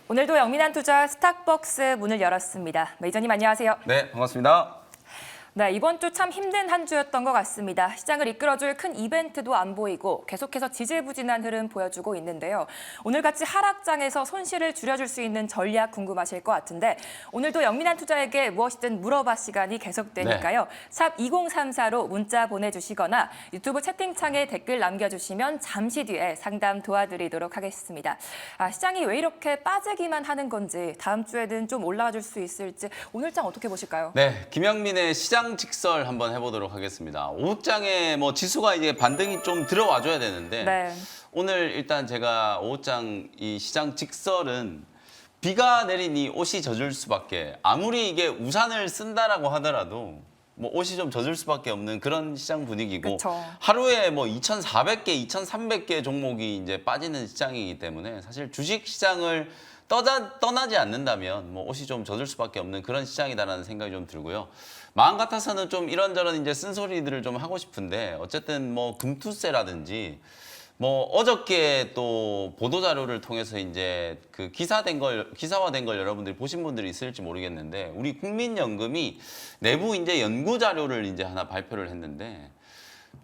오늘도 영민한 투자 스탁벅스 문을 열었습니다. 매니저님 안녕하세요. 네, 반갑습니다. 네, 이번 주 참 힘든 한 주였던 것 같습니다. 시장을 이끌어줄 큰 이벤트도 안 보이고 계속해서 지지부진한 흐름 보여주고 있는데요. 오늘같이 하락장에서 손실을 줄여줄 수 있는 전략 궁금하실 것 같은데 오늘도 영민한 투자에게 무엇이든 물어봐 시간이 계속되니까요. 샵 2034로 문자 보내주시거나 유튜브 채팅창에 댓글 남겨주시면 잠시 뒤에 상담 도와드리도록 하겠습니다. 시장이 왜 이렇게 빠지기만 하는 건지 다음 주에는 좀 올라와 줄 수 있을지 오늘장 어떻게 보실까요? 네, 김영민의 시장 직설 한번 해보도록 하겠습니다. 오후장에 지수가 이제 반등이 좀 들어와줘야 되는데 네. 오늘 일단 제가 오후장 이 시장 직설은 비가 내린 이 옷이 젖을 수밖에, 아무리 이게 우산을 쓴다라고 하더라도 옷이 좀 젖을 수밖에 없는 그런 시장 분위기고, 그쵸. 하루에 2,400개, 2,300개 종목이 이제 빠지는 시장이기 때문에 사실 주식 시장을 떠나지 않는다면 옷이 좀 젖을 수밖에 없는 그런 시장이다라는 생각이 좀 들고요. 마음 같아서는 좀 이런저런 이제 쓴소리들을 좀 하고 싶은데 어쨌든 금투세라든지 어저께 또 보도자료를 통해서 이제 그 기사화된 걸 여러분들이 보신 분들이 있을지 모르겠는데, 우리 국민연금이 내부 이제 연구 자료를 이제 하나 발표를 했는데,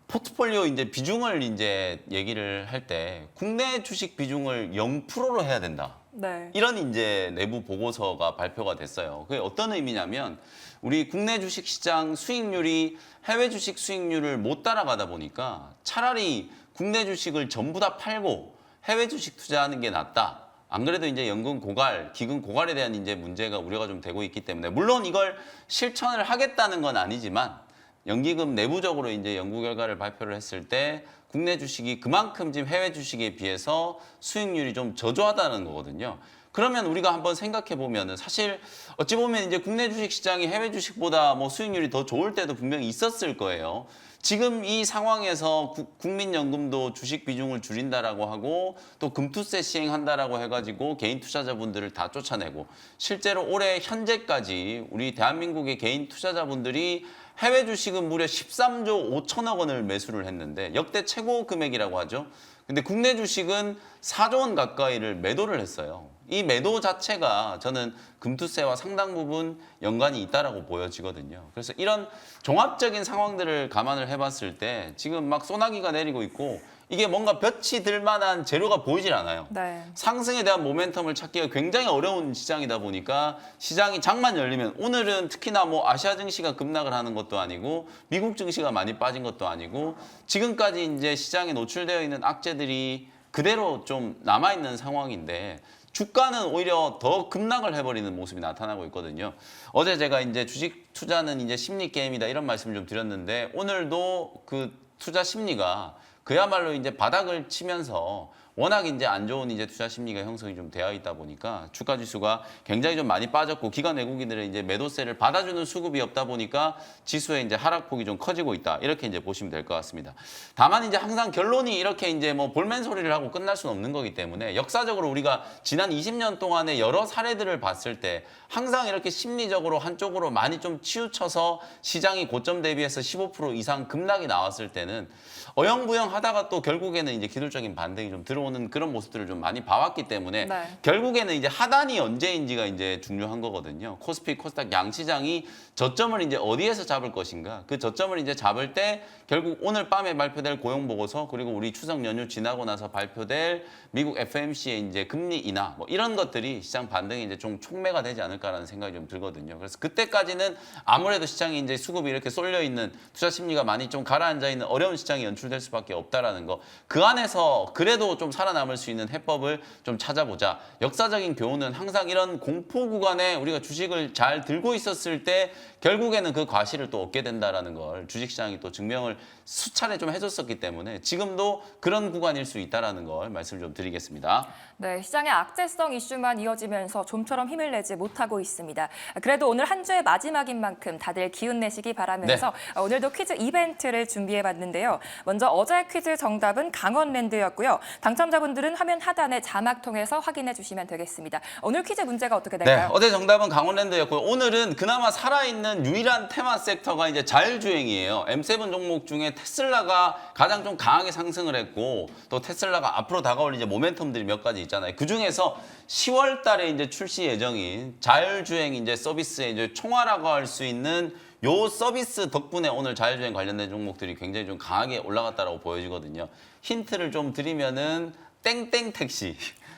포트폴리오 이제 비중을 이제 얘기를 할 때 국내 주식 비중을 0%로 해야 된다. 네. 이런 이제 내부 보고서가 발표가 됐어요. 그게 어떤 의미냐면 우리 국내 주식 시장 수익률이 해외 주식 수익률을 못 따라가다 보니까 차라리 국내 주식을 전부 다 팔고 해외 주식 투자하는 게 낫다. 안 그래도 이제 연금 고갈, 기금 고갈에 대한 이제 문제가 우려가 좀 되고 있기 때문에, 물론 이걸 실천을 하겠다는 건 아니지만 연기금 내부적으로 이제 연구 결과를 발표를 했을 때 국내 주식이 그만큼 지금 해외 주식에 비해서 수익률이 좀 저조하다는 거거든요. 그러면 우리가 한번 생각해 보면은 사실 어찌 보면 이제 국내 주식 시장이 해외 주식보다 수익률이 더 좋을 때도 분명히 있었을 거예요. 지금 이 상황에서 국민연금도 주식 비중을 줄인다라고 하고 또 금투세 시행한다라고 해가지고 개인 투자자분들을 다 쫓아내고, 실제로 올해 현재까지 우리 대한민국의 개인 투자자분들이 해외 주식은 무려 13조 5천억 원을 매수를 했는데 역대 최고 금액이라고 하죠. 근데 국내 주식은 4조 원 가까이를 매도를 했어요. 이 매도 자체가 저는 금투세와 상당 부분 연관이 있다라고 보여지거든요. 그래서 이런 종합적인 상황들을 감안을 해봤을 때 지금 소나기가 내리고 있고 이게 뭔가 볕이 들 만한 재료가 보이질 않아요. 네. 상승에 대한 모멘텀을 찾기가 굉장히 어려운 시장이다 보니까 시장이 장만 열리면, 오늘은 특히나 아시아 증시가 급락을 하는 것도 아니고 미국 증시가 많이 빠진 것도 아니고 지금까지 이제 시장에 노출되어 있는 악재들이 그대로 좀 남아있는 상황인데 주가는 오히려 더 급락을 해버리는 모습이 나타나고 있거든요. 어제 제가 이제 주식 투자는 이제 심리 게임이다 이런 말씀을 좀 드렸는데, 오늘도 그 투자 심리가 그야말로 이제 바닥을 치면서 워낙 이제 안 좋은 이제 투자 심리가 형성이 좀 되어 있다 보니까 주가 지수가 굉장히 좀 많이 빠졌고, 기관 외국인들의 이제 매도세를 받아주는 수급이 없다 보니까 지수의 이제 하락폭이 좀 커지고 있다. 이렇게 이제 보시면 될 것 같습니다. 다만 이제 항상 결론이 이렇게 이제 볼멘 소리를 하고 끝날 수는 없는 거기 때문에, 역사적으로 우리가 지난 20년 동안의 여러 사례들을 봤을 때 항상 이렇게 심리적으로 한쪽으로 많이 좀 치우쳐서 시장이 고점 대비해서 15% 이상 급락이 나왔을 때는 어영부영 하다가 또 결국에는 이제 기술적인 반등이 좀 들어오는 그런 모습들을 좀 많이 봐왔기 때문에 네. 결국에는 이제 하단이 언제인지가 이제 중요한 거거든요. 코스피, 코스닥 양시장이 저점을 이제 어디에서 잡을 것인가, 그 저점을 이제 잡을 때 결국 오늘 밤에 발표될 고용 보고서, 그리고 우리 추석 연휴 지나고 나서 발표될 미국 FMC의 이제 금리 인하 이런 것들이 시장 반등이 이제 좀 촉매가 되지 않을까라는 생각이 좀 들거든요. 그래서 그때까지는 아무래도 시장이 이제 수급이 이렇게 쏠려 있는, 투자 심리가 많이 좀 가라앉아 있는 어려운 시장이 연출될 수밖에 없다라는 거. 그 안에서 그래도 좀 살아남을 수 있는 해법을 좀 찾아보자. 역사적인 교훈은 항상 이런 공포 구간에 우리가 주식을 잘 들고 있었을 때 결국에는 그 과실을 또 얻게 된다라는 걸 주식시장이 또 증명을 수차례 좀 해줬었기 때문에 지금도 그런 구간일 수 있다라는 걸 말씀을 좀 드리겠습니다. 네, 시장의 악재성 이슈만 이어지면서 좀처럼 힘을 내지 못하고 있습니다. 그래도 오늘 한 주의 마지막인 만큼 다들 기운 내시기 바라면서 오늘도 퀴즈 이벤트를 준비해봤는데요. 먼저 어제 퀴즈 정답은 강원랜드였고요. 당첨 당첨자분들은 화면 하단에 자막 통해서 확인해 주시면 되겠습니다. 오늘 퀴즈 문제가 어떻게 네, 될까요? 어제 정답은 강원랜드였고요. 오늘은 그나마 살아있는 유일한 테마 섹터가 이제 자율주행이에요. M7 종목 중에 테슬라가 가장 좀 강하게 상승을 했고 또 테슬라가 앞으로 다가올 이제 모멘텀들이 몇 가지 있잖아요. 그 중에서 10월 달에 이제 출시 예정인 자율주행 이제 서비스의 이제 총화라고 할 수 있는 요 서비스 덕분에 오늘 자율주행 관련된 종목들이 굉장히 좀 강하게 올라갔다라고 보여지거든요. 힌트를 좀 드리면은 땡땡 택시.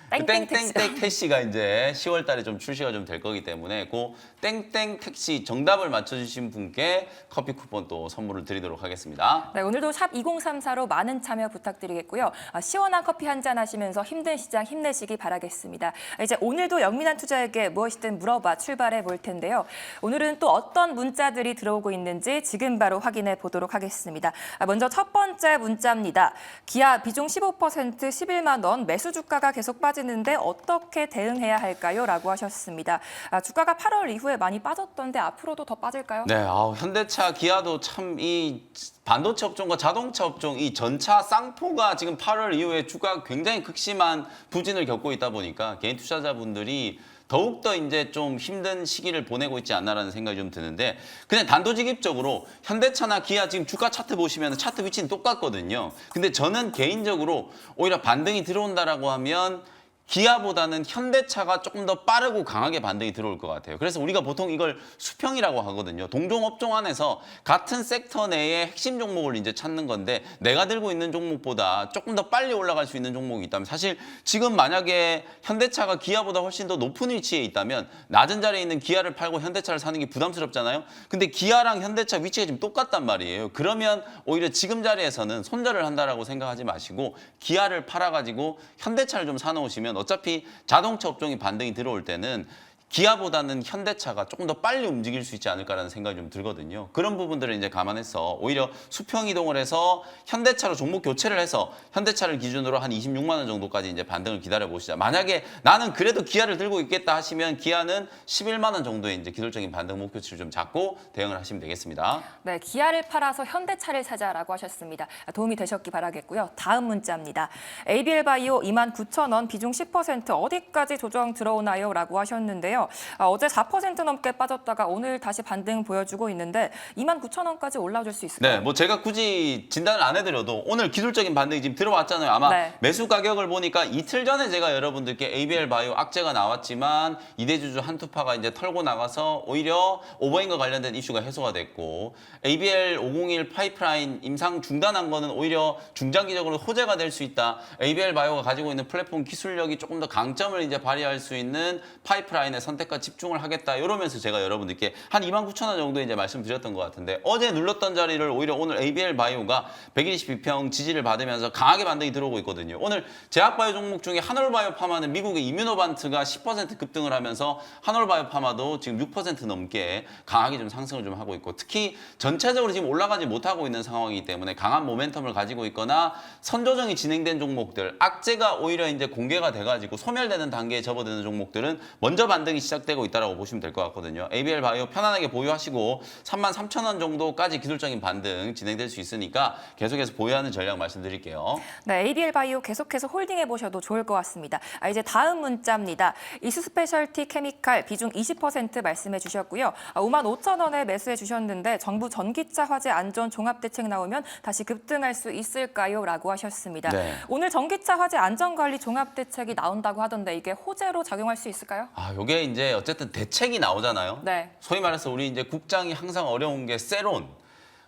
그 땡땡 땡땡 택시가 이제 10월 달에 좀 출시가 좀 될 거기 때문에 그 땡땡 택시 정답을 맞춰주신 분께 커피 쿠폰 또 선물을 드리도록 하겠습니다. 네, 오늘도 샵 2034로 많은 참여 부탁드리겠고요. 시원한 커피 한잔 하시면서 힘든 시장 힘내시기 바라겠습니다. 이제 오늘도 영민한 투자에게 무엇이든 물어봐 출발해 볼 텐데요. 오늘은 또 어떤 문자들이 들어오고 있는지 지금 바로 확인해 보도록 하겠습니다. 먼저 첫 번째 문자입니다. 기아 비중 15% 11만 원 매수 주가가 계속 빠지는데 어떻게 대응해야 할까요? 라고 하셨습니다. 주가가 8월 이후에 많이 빠졌던데 앞으로도 더 빠질까요? 네, 현대차, 기아도 참 이 반도체 업종과 자동차 업종 이 전차 쌍포가 지금 8월 이후에 주가가 굉장히 극심한 부진을 겪고 있다 보니까 개인 투자자분들이 더욱더 이제 좀 힘든 시기를 보내고 있지 않나라는 생각이 좀 드는데 그냥 단도직입적으로 현대차나 기아 지금 주가 차트 보시면 차트 위치는 똑같거든요. 근데 저는 개인적으로 오히려 반등이 들어온다라고 하면 기아보다는 현대차가 조금 더 빠르고 강하게 반등이 들어올 것 같아요. 그래서 우리가 보통 이걸 수평이라고 하거든요. 동종 업종 안에서 같은 섹터 내에 핵심 종목을 이제 찾는 건데 내가 들고 있는 종목보다 조금 더 빨리 올라갈 수 있는 종목이 있다면 사실 지금 만약에 현대차가 기아보다 훨씬 더 높은 위치에 있다면 낮은 자리에 있는 기아를 팔고 현대차를 사는 게 부담스럽잖아요. 근데 기아랑 현대차 위치가 지금 똑같단 말이에요. 그러면 오히려 지금 자리에서는 손절을 한다라고 생각하지 마시고 기아를 팔아가지고 현대차를 좀 사놓으시면 어차피 자동차 업종이 반등이 들어올 때는 기아보다는 현대차가 조금 더 빨리 움직일 수 있지 않을까라는 생각이 좀 들거든요. 그런 부분들을 이제 감안해서 오히려 수평 이동을 해서 현대차로 종목 교체를 해서 현대차를 기준으로 한 26만 원 정도까지 이제 반등을 기다려 보시자. 만약에 나는 그래도 기아를 들고 있겠다 하시면 기아는 11만 원 정도의 이제 기술적인 반등 목표치를 좀 잡고 대응을 하시면 되겠습니다. 네, 기아를 팔아서 현대차를 사자라고 하셨습니다. 도움이 되셨기 바라겠고요. 다음 문자입니다. ABL바이오 29,000원 비중 10% 어디까지 조정 들어오나요? 라고 하셨는데요. 어제 4% 넘게 빠졌다가 오늘 다시 반등 보여주고 있는데 29,000원까지 올라줄 수 있을까요? 네, 뭐 제가 굳이 진단을 안 해드려도 오늘 기술적인 반등이 지금 들어왔잖아요. 아마 네. 매수 가격을 보니까 이틀 전에 제가 여러분들께 ABL 바이오 악재가 나왔지만 이대주주 한투파가 이제 털고 나가서 오히려 오버행과 관련된 이슈가 해소가 됐고 ABL 501 파이프라인 임상 중단한 거는 오히려 중장기적으로 호재가 될 수 있다. ABL 바이오가 가지고 있는 플랫폼 기술력이 조금 더 강점을 이제 발휘할 수 있는 파이프라인의 선택과 집중을 하겠다. 이러면서 제가 여러분들께 한 29,000원 정도 이제 말씀드렸던 것 같은데 어제 눌렀던 자리를 오히려 오늘 ABL 바이오가 122평 지지를 받으면서 강하게 반등이 들어오고 있거든요. 오늘 제약바이오 종목 중에 한올바이오 파마는 미국의 이뮤노반트가 10% 급등을 하면서 한올바이오 파마도 지금 6% 넘게 강하게 좀 상승을 좀 하고 있고 특히 전체적으로 지금 올라가지 못하고 있는 상황이기 때문에 강한 모멘텀을 가지고 있거나 선조정이 진행된 종목들 악재가 오히려 이제 공개가 돼가지고 소멸되는 단계에 접어드는 종목들은 먼저 반등이 시작되고 있다고 보시면 될 것 같거든요. ABL 바이오 편안하게 보유하시고 33,000원 정도까지 기술적인 반등 진행될 수 있으니까 계속해서 보유하는 전략 말씀드릴게요. 네, ABL 바이오 계속해서 홀딩해 보셔도 좋을 것 같습니다. 이제 다음 문자입니다. 이수 스페셜티 케미칼 비중 20% 말씀해 주셨고요. 55,000원에 매수해 주셨는데 정부 전기차 화재 안전 종합 대책 나오면 다시 급등할 수 있을까요? 라고 하셨습니다. 네. 오늘 전기차 화재 안전 관리 종합 대책이 나온다고 하던데 이게 호재로 작용할 수 있을까요? 요게 이제 어쨌든 대책이 나오잖아요. 네. 소위 말해서 우리 이제 국장이 항상 어려운 게 세론.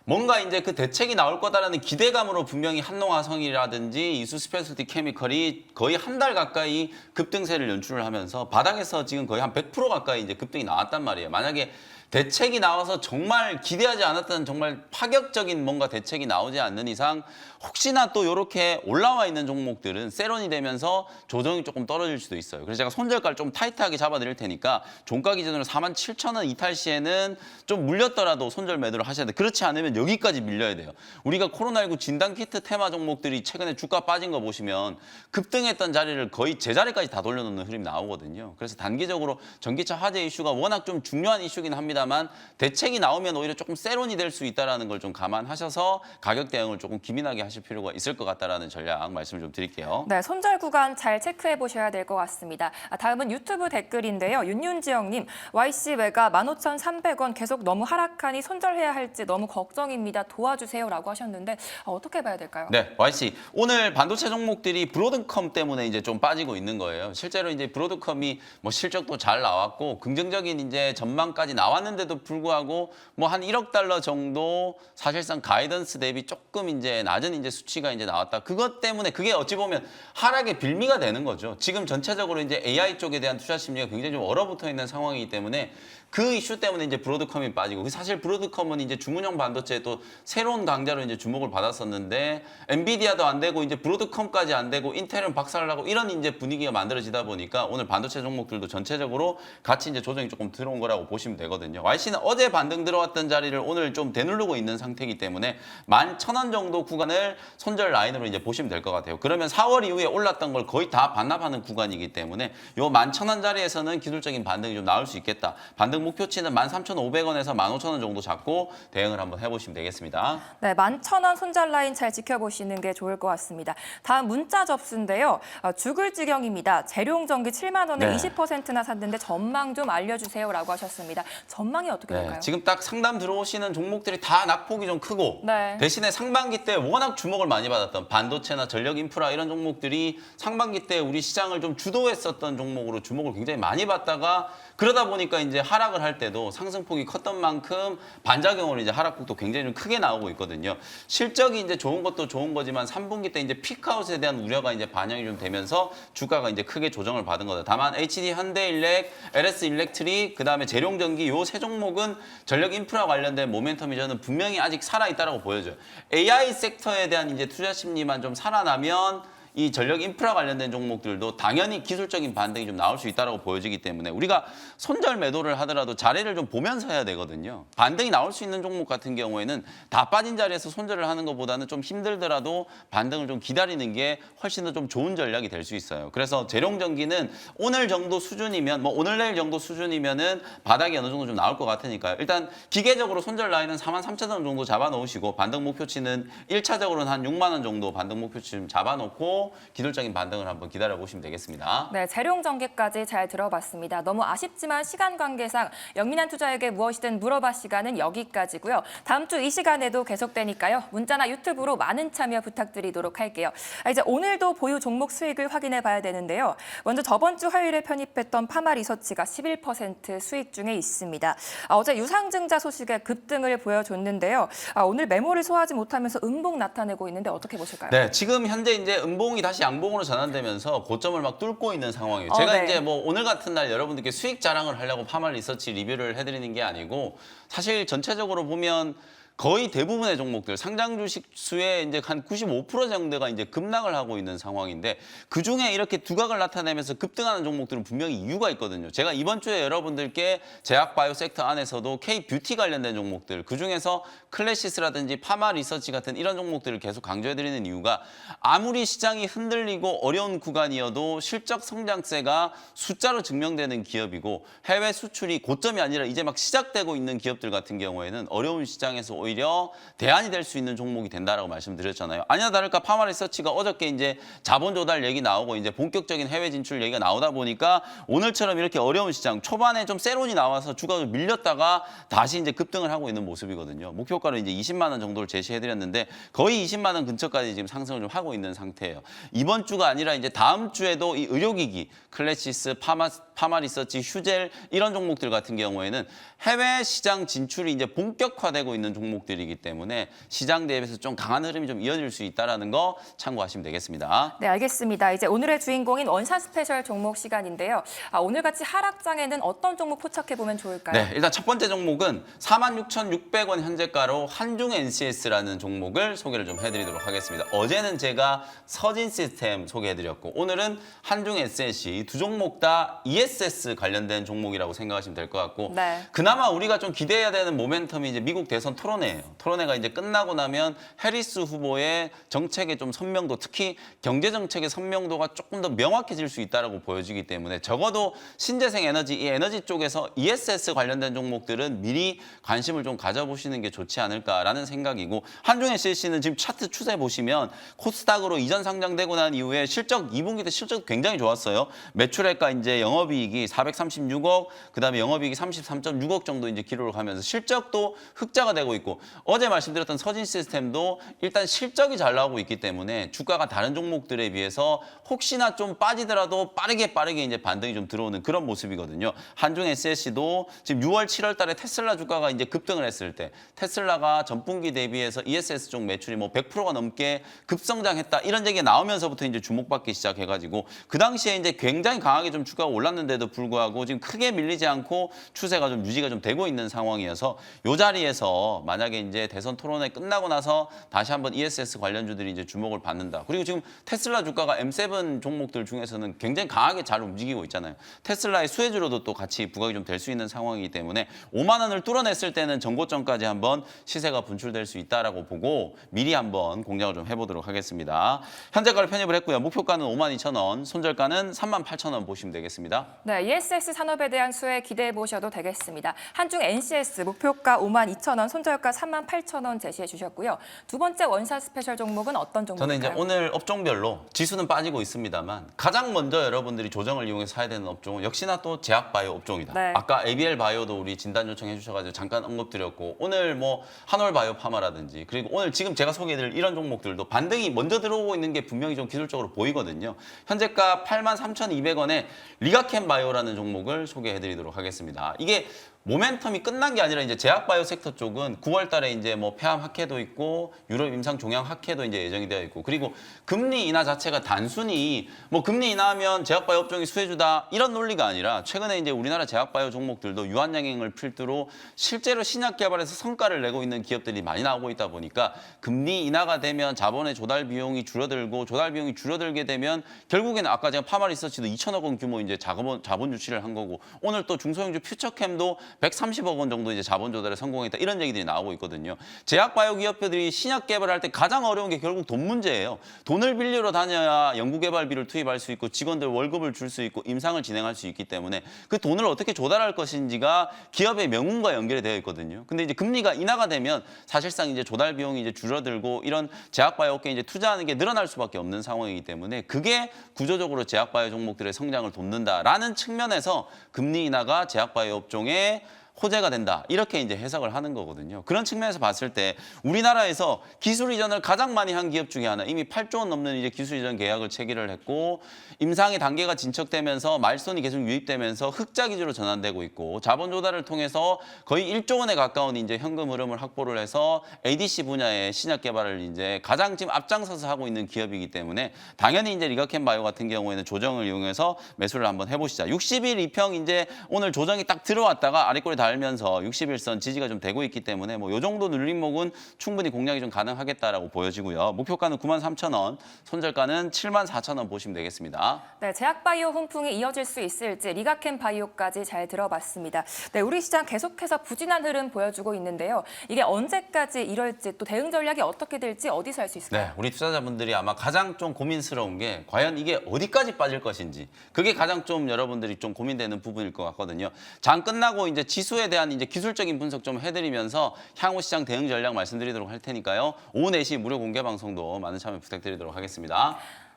뭔가 이제 그 대책이 나올 거다라는 기대감으로 분명히 한농화성이라든지 이수 스페셜티 케미컬이 거의 한 달 가까이 급등세를 연출을 하면서 바닥에서 지금 거의 한 100% 가까이 이제 급등이 나왔단 말이에요. 만약에 대책이 나와서 정말 기대하지 않았던 정말 파격적인 뭔가 대책이 나오지 않는 이상 혹시나 또 이렇게 올라와 있는 종목들은 세론이 되면서 조정이 조금 떨어질 수도 있어요. 그래서 제가 손절가를 좀 타이트하게 잡아드릴 테니까 종가 기준으로 47,000원 이탈 시에는 좀 물렸더라도 손절 매도를 하셔야 돼요. 그렇지 않으면 여기까지 밀려야 돼요. 우리가 코로나19 진단키트 테마 종목들이 최근에 주가 빠진 거 보시면 급등했던 자리를 거의 제자리까지 다 돌려놓는 흐름이 나오거든요. 그래서 단기적으로 전기차 화재 이슈가 워낙 좀 중요한 이슈긴 합니다만 대책이 나오면 오히려 조금 세론이 될 수 있다는 걸 좀 감안하셔서 가격 대응을 조금 기민하게 하실 필요가 있을 것 같다는 전략 말씀을 좀 드릴게요. 네, 손절 구간 잘 체크해 보셔야 될 것 같습니다. 다음은 유튜브 댓글인데요. 윤윤지영님, YC 외가 15,300원 계속 너무 하락하니 손절해야 할지 너무 걱정입니다. 도와주세요라고 하셨는데 어떻게 봐야 될까요? 네, YC. 오늘 반도체 종목들이 브로드컴 때문에 이제 좀 빠지고 있는 거예요. 실제로 이제 브로드컴이 뭐 실적도 잘 나왔고 긍정적인 이제 전망까지 나왔는데도 불구하고 뭐 한 1억 달러 정도 사실상 가이던스 대비 조금 이제 낮은 이제 수치가 이제 나왔다. 그것 때문에 그게 어찌 보면 하락의 빌미가 되는 거죠. 지금 전체적으로 이제 AI 쪽에 대한 투자 심리가 굉장히 좀 얼어붙어 있는 상황이기 때문에 그 이슈 때문에 이제 브로드컴이 빠지고 사실 브로드컴은 이제 주문형 반도체에 또 새로운 강자로 이제 주목을 받았었는데 엔비디아도 안 되고 이제 브로드컴까지 안 되고 인텔은 박살나고 이런 이제 분위기가 만들어지다 보니까 오늘 반도체 종목들도 전체적으로 같이 이제 조정이 조금 들어온 거라고 보시면 되거든요. YC는 어제 반등 들어왔던 자리를 오늘 좀 되누르고 있는 상태이기 때문에 11,000원 정도 구간을 손절 라인으로 이제 보시면 될 것 같아요. 그러면 4월 이후에 올랐던 걸 거의 다 반납하는 구간이기 때문에 요 11,000원 자리에서는 기술적인 반등이 좀 나올 수 있겠다. 반등 목표치는 13,500원에서 15,000원 정도 잡고 대응을 한번 해보시면 되겠습니다. 네, 11,000원 손절 라인 잘 지켜보시는 게 좋을 것 같습니다. 다음 문자 접수인데요. 죽을 지경입니다. 재룡전기 7만 원에 네. 20%나 샀는데 전망 좀 알려주세요라고 하셨습니다. 전망이 어떻게 될까요? 지금 딱 상담 들어오시는 종목들이 다 낙폭이 좀 크고 네. 대신에 상반기 때 워낙 주목을 많이 받았던 반도체나 전력 인프라 이런 종목들이 상반기 때 우리 시장을 좀 주도했었던 종목으로 주목을 굉장히 많이 받다가 그러다 보니까 이제 하락을 할 때도 상승폭이 컸던 만큼 반작용으로 이제 하락폭도 굉장히 좀 크게 나오고 있거든요. 실적이 이제 좋은 것도 좋은 거지만 3분기 때 이제 피크아웃에 대한 우려가 이제 반영이 좀 되면서 주가가 이제 크게 조정을 받은 거다. 다만 HD 현대일렉, LS 일렉트릭, 그다음에 재룡전기 요 세 종목은 전력 인프라 관련된 모멘텀이 저는 분명히 아직 살아 있다라고 보여져요. AI 섹터에 대한 이제 투자 심리만 좀 살아나면 이 전력 인프라 관련된 종목들도 당연히 기술적인 반등이 좀 나올 수 있다고 보여지기 때문에 우리가 손절 매도를 하더라도 자리를 좀 보면서 해야 되거든요. 반등이 나올 수 있는 종목 같은 경우에는 다 빠진 자리에서 손절을 하는 것보다는 좀 힘들더라도 반등을 좀 기다리는 게 훨씬 더 좀 좋은 전략이 될 수 있어요. 그래서 재룡전기는 오늘 정도 수준이면 뭐 오늘 내일 정도 수준이면은 바닥이 어느 정도 좀 나올 것 같으니까요. 일단 기계적으로 손절 라인은 43,000원 정도 잡아놓으시고 반등 목표치는 1차적으로는 한 6만 원 정도 반등 목표치 좀 잡아놓고 기술적인 반등을 한번 기다려보시면 되겠습니다. 네, 재룡전기까지 잘 들어봤습니다. 너무 아쉽지만 시간 관계상 영민한 투자에게 무엇이든 물어봐 시간은 여기까지고요. 다음 주 이 시간에도 계속되니까요. 문자나 유튜브로 많은 참여 부탁드리도록 할게요. 이제 오늘도 보유 종목 수익을 확인해 봐야 되는데요. 먼저 저번 주 화요일에 편입했던 파마리서치가 11% 수익 중에 있습니다. 어제 유상증자 소식에 급등을 보여줬는데요. 오늘 매모를 소화하지 못하면서 음봉 나타내고 있는데 어떻게 보실까요? 네, 지금 현재 이제 음봉이 다시 양봉으로 전환되면서 고점을 막 뚫고 있는 상황이에요. 제가 네. 이제 뭐 오늘 같은 날 여러분들께 수익 자랑을 하려고 파마 리서치 리뷰를 해드리는 게 아니고 사실 전체적으로 보면 거의 대부분의 종목들 상장 주식 수의 이제 한 95% 정도가 이제 급락을 하고 있는 상황인데 그 중에 이렇게 두각을 나타내면서 급등하는 종목들은 분명히 이유가 있거든요. 제가 이번 주에 여러분들께 제약 바이오 섹터 안에서도 K 뷰티 관련된 종목들 그 중에서 클래시스라든지 파마 리서치 같은 이런 종목들을 계속 강조해드리는 이유가 아무리 시장이 흔들리고 어려운 구간이어도 실적 성장세가 숫자로 증명되는 기업이고 해외 수출이 고점이 아니라 이제 막 시작되고 있는 기업들 같은 경우에는 어려운 시장에서 오히려 대안이 될 수 있는 종목이 된다라고 말씀드렸잖아요. 아니나 다를까 파마 리서치가 어저께 이제 자본 조달 얘기 나오고 이제 본격적인 해외 진출 얘기가 나오다 보니까 오늘처럼 이렇게 어려운 시장 초반에 좀 세론이 나와서 주가가 밀렸다가 다시 이제 급등을 하고 있는 모습이거든요. 목표가를 이제 20만 원 정도를 제시해드렸는데 거의 20만 원 근처까지 지금 상승을 좀 하고 있는 상태예요. 이번 주가 아니라 이제 다음 주에도 이 의료기기, 클래시스, 파마 리서치, 휴젤 이런 종목들 같은 경우에는 해외 시장 진출이 이제 본격화되고 있는 종목들이기 때문에 시장 대비해서 좀 강한 흐름이 좀 이어질 수 있다는 거 참고하시면 되겠습니다. 네, 알겠습니다. 이제 오늘의 주인공인 원샷 스페셜 종목 시간인데요. 오늘같이 하락장에는 어떤 종목 포착해보면 좋을까요? 네, 일단 첫 번째 종목은 46,600원 현재가로 한중 NCS라는 종목을 소개를 좀 해드리도록 하겠습니다. 어제는 제가 서진 시스템 소개해드렸고 오늘은 한중 SLC 두 종목 다 ES ESS 관련된 종목이라고 생각하시면 될 것 같고 네. 그나마 우리가 좀 기대해야 되는 모멘텀이 이제 미국 대선 토론회예요. 토론회가 이제 끝나고 나면 해리스 후보의 정책의 좀 선명도, 특히 경제 정책의 선명도가 조금 더 명확해질 수 있다라고 보여지기 때문에 적어도 신재생 에너지, 이 에너지 쪽에서 ESS 관련된 종목들은 미리 관심을 좀 가져보시는 게 좋지 않을까라는 생각이고 한중 SLC는 지금 차트 추세 보시면 코스닥으로 이전 상장되고 난 이후에 실적 2분기 때 실적 굉장히 좋았어요. 매출액과 이제 영업이익이 436억, 그다음에 영업이익이 33.6억 정도 이제 기록을 하면서 실적도 흑자가 되고 있고 어제 말씀드렸던 서진 시스템도 일단 실적이 잘 나오고 있기 때문에 주가가 다른 종목들에 비해서 혹시나 좀 빠지더라도 빠르게 이제 반등이 좀 들어오는 그런 모습이거든요. 한중 SLC도 지금 6월, 7월 달에 테슬라 주가가 이제 급등을 했을 때 테슬라가 전분기 대비해서 ESS 쪽 매출이 뭐 100%가 넘게 급성장했다 이런 얘기가 나오면서부터 이제 주목받기 시작해가지고 그 당시에 이제 굉장히 강하게 좀 주가가 올랐는데도 불구하고 지금 크게 밀리지 않고 추세가 좀 유지가 좀 되고 있는 상황이어서 이 자리에서 만약에 이제 대선 토론회 끝나고 나서 다시 한번 ESS 관련주들이 이제 주목을 받는다. 그리고 지금 테슬라 주가가 M7 종목들 중에서는 굉장히 강하게 잘 움직이고 있잖아요. 테슬라의 수혜주로도 또 같이 부각이 좀 될 수 있는 상황이기 때문에 5만 원을 뚫어냈을 때는 전고점까지 한번 시세가 분출될 수 있다라고 보고 미리 한번 공략을 좀 해보도록 하겠습니다. 현재가를 편입을 했고요. 목표가는 52,000원, 손절가는 38,000원 보시면 되겠습니다. 네, ESS 산업에 대한 수혜 기대해 보셔도 되겠습니다. 한중 NCS 목표가 52,000원, 손절가 38,000원 제시해 주셨고요. 두 번째 원샷 스페셜 종목은 어떤 종목일까요? 저는 이제 오늘 업종별로 지수는 빠지고 있습니다만 가장 먼저 여러분들이 조정을 이용해서 사야 되는 업종은 역시나 또 제약바이오 업종이다. 네. 아까 ABL 바이오도 우리 진단 요청해 주셔가지고 잠깐 언급드렸고 오늘 뭐 한올바이오 파마라든지 그리고 오늘 지금 제가 소개해드릴 이런 종목들도 반등이 먼저 들어오고 있는 게 분명히 좀 기술적으로 보이거든요. 현재가 83,200원에 리가켄 바이오라는 종목을 소개해드리도록 하겠습니다. 이게 모멘텀이 끝난 게 아니라 이제 제약바이오 섹터 쪽은 9월 달에 이제 뭐 폐암 학회도 있고 유럽 임상 종양 학회도 이제 예정이 되어 있고 그리고 금리 인하 자체가 단순히 뭐 금리 인하하면 제약바이오 업종이 수혜주다 이런 논리가 아니라 최근에 이제 우리나라 제약바이오 종목들도 유한양행을 필두로 실제로 신약 개발에서 성과를 내고 있는 기업들이 많이 나오고 있다 보니까 금리 인하가 되면 자본의 조달 비용이 줄어들고 조달 비용이 줄어들게 되면 결국에는 아까 제가 파마 리서치도 2천억 원 규모 이제 자본 유치를 한 거고 오늘 또 중소형주 퓨처캠도 130억 원 정도 이제 자본 조달에 성공했다 이런 얘기들이 나오고 있거든요. 제약바이오 기업들이 신약 개발할 때 가장 어려운 게 결국 돈 문제예요. 돈을 빌리러 다녀야 연구개발비를 투입할 수 있고 직원들 월급을 줄 수 있고 임상을 진행할 수 있기 때문에 그 돈을 어떻게 조달할 것인지가 기업의 명운과 연결이 되어 있거든요. 근데 이제 금리가 인하가 되면 사실상 이제 조달 비용이 이제 줄어들고 이런 제약바이오 업계에 이제 투자하는 게 늘어날 수밖에 없는 상황이기 때문에 그게 구조적으로 제약바이오 종목들의 성장을 돕는다라는 측면에서 금리 인하가 제약바이오 업종에 호재가 된다. 이렇게 이제 해석을 하는 거거든요. 그런 측면에서 봤을 때 우리나라에서 기술 이전을 가장 많이 한 기업 중에 하나 이미 8조 원 넘는 이제 기술 이전 계약을 체결을 했고 임상의 단계가 진척되면서 마일스톤이 계속 유입되면서 흑자 기조로 전환되고 있고 자본 조달을 통해서 거의 1조 원에 가까운 이제 현금 흐름을 확보를 해서 ADC 분야의 신약 개발을 이제 가장 지금 앞장서서 하고 있는 기업이기 때문에 당연히 이제 리가켄 바이오 같은 경우에는 조정을 이용해서 매수를 한번 해보시자. 60일 이평 이제 오늘 조정이 딱 들어왔다가 아래꼬리 달면서 61선 지지가 좀 되고 있기 때문에 뭐 요 정도 눌림목은 충분히 공략이 좀 가능하겠다라고 보여지고요. 목표가는 93,000원, 손절가는 74,000원 보시면 되겠습니다. 네, 제약바이오 훈풍이 이어질 수 있을지 리가켄 바이오까지 잘 들어봤습니다. 네, 우리 시장 계속해서 부진한 흐름 보여주고 있는데요. 이게 언제까지 이럴지 또 대응 전략이 어떻게 될지 어디서 알 수 있을까요? 네, 우리 투자자분들이 아마 가장 좀 고민스러운 게 과연 이게 어디까지 빠질 것인지 그게 가장 좀 여러분들이 좀 고민되는 부분일 것 같거든요. 장 끝나고 이제 지수에 대한 이제 기술적인 분석 좀 해드리면서 향후 시장 대응 전략 말씀드리도록 할 테니까요. 오후 4시 무료 공개 방송도 많은 참여 부탁드리도록 하겠습니다.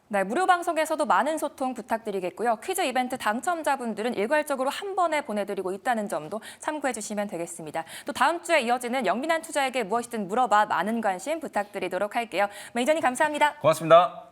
네, 무료 방송에서도 많은 소통 부탁드리겠고요. 퀴즈 이벤트 당첨자분들은 일괄적으로 한 번에 보내드리고 있다는 점도 참고해 주시면 되겠습니다. 또 다음 주에 이어지는 영민한 투자에게 무엇이든 물어봐 많은 관심 부탁드리도록 할게요. 매니저님 감사합니다. 고맙습니다.